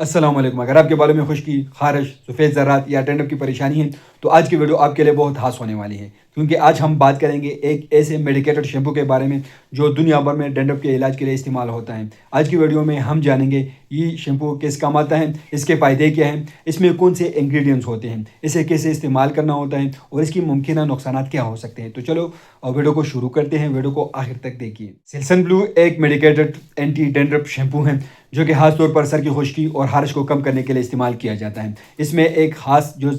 السلام علیکم۔ اگر آپ کے بالوں میں خشکی، خارش، سفید ذرات یا ڈینڈرف کی پریشانی ہے تو آج کی ویڈیو آپ کے لیے بہت خاص ہونے والی ہے، کیونکہ آج ہم بات کریں گے ایک ایسے میڈیکیٹڈ شیمپو کے بارے میں جو دنیا بھر میں ڈینڈرف کے علاج کے لیے استعمال ہوتا ہے۔ آج کی ویڈیو میں ہم جانیں گے یہ شیمپو کس کام آتا ہے، اس کے فائدے کیا ہیں، اس میں کون سے انگریڈینٹس ہوتے ہیں، اسے کیسے استعمال کرنا ہوتا ہے اور اس کی ممکنہ نقصانات کیا ہو سکتے ہیں۔ تو چلو ویڈیو کو شروع کرتے ہیں، ویڈیو کو آخر تک دیکھیے۔ سلسن بلو ایک میڈیکیٹڈ اینٹی ڈینڈرف شیمپو ہے جو کہ خاص طور پر سر کی خشکی اور خارش کو کم کرنے کے لیے استعمال کیا جاتا ہے۔ اس میں ایک خاص جو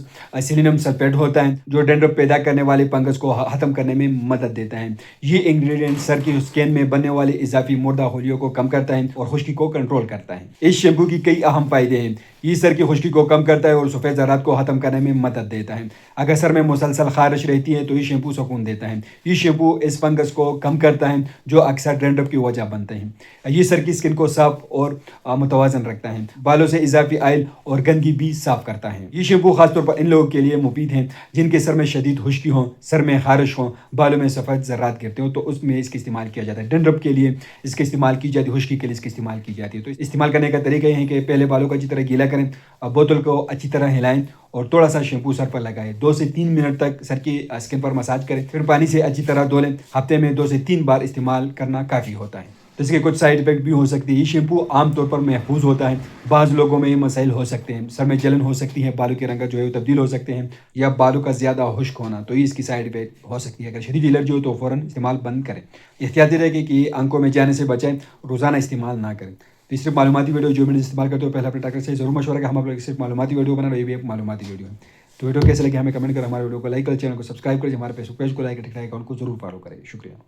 سیلینیم سلفیٹ ہوتا ہے جو ڈینڈرف پیدا کرنے والے فنگس کو ختم کرنے میں مدد دیتا ہے۔ یہ انگریڈینٹ سر کی اسکین میں بننے والے اضافی مردہ خلیوں کو کم کرتا ہے اور خشکی کو کنٹرول کرتا ہے۔ اس شیمپو کی کئی اہم فائدے ہیں۔ یہ سر کی خشکی کو کم کرتا ہے اور سفید ذرات کو ختم کرنے میں مدد دیتا ہے۔ اگر سر میں مسلسل خارش رہتی ہے تو یہ شیمپو سکون دیتا ہے۔ یہ شیمپو اس فنگس کو کم کرتا ہے جو اکثر ڈینڈرف کی وجہ بنتے ہیں۔ یہ سر کی اسکن کو صاف اور متوازن رکھتا ہے، بالوں سے اضافی آئل اور گندگی بھی صاف کرتا ہے۔ یہ شیمپو خاص طور پر ان لوگوں کے لیے مفید ہے جن کے سر میں شدید خشکی ہو، سر میں خارش ہو، بالوں میں سفید ذرات گرتے ہوں تو اس میں اس کا استعمال کیا جاتا ہے۔ ڈینڈرف کے لیے اس کا استعمال کی جاتی ہے، خشکی کے لیے اس کا استعمال کی جاتی ہے۔ تو استعمال کرنے کا طریقہ یہ ہے کہ پہلے بالوں کو اچھی طرح گیلا کریں، بوتل کو اچھی طرح ہلائیں اور تھوڑا سا شیمپو سر پر لگائیں۔ 2 سے 3 منٹ تک سر کی اسکن پر مساج کریں، پھر پانی سے اچھی طرح دھو لیں۔ ہفتے میں 2 سے 3 بار استعمال کرنا کافی ہوتا ہے۔ تو اس کے کچھ سائیڈ افیکٹ بھی ہو سکتے ہیں۔ یہ شیمپو عام طور پر محفوظ ہوتا ہے، بعض لوگوں میں یہ مسائل ہو سکتے ہیں، سر میں جلن ہو سکتی ہے، بالوں کے رنگ جو ہے وہ تبدیل ہو سکتے ہیں یا بالوں کا زیادہ خشک ہونا، تو یہ اس کی سائیڈ افیکٹ ہو سکتی ہے۔ اگر شدید الرجی ہو تو فوراً استعمال بند کریں۔ احتیاطی رہیں کہ یہ آنکھوں میں جانے سے بچائیں، روزانہ استعمال نہ کریں۔ تو صرف معلوماتی ویڈیو جو میں استعمال کرتے ہو پہلے اپنے ڈاکٹر سے ضرور مشورہ کہ ہم آپ لوگ صرف معلوماتی ویڈیو بنا رہے، یہ بھی ایک معلوماتی ویڈیو ہے۔ تو ویڈیو کیسے لگے ہمیں کمنٹ کریں، ہمارے ویڈیو کو لائک کریں، چینل کو سبسکرائب کریں، ہمارے فیس بک پیج کو لائک کریں، اکاؤنٹ کو ضرور فالو کریں۔ شکریہ۔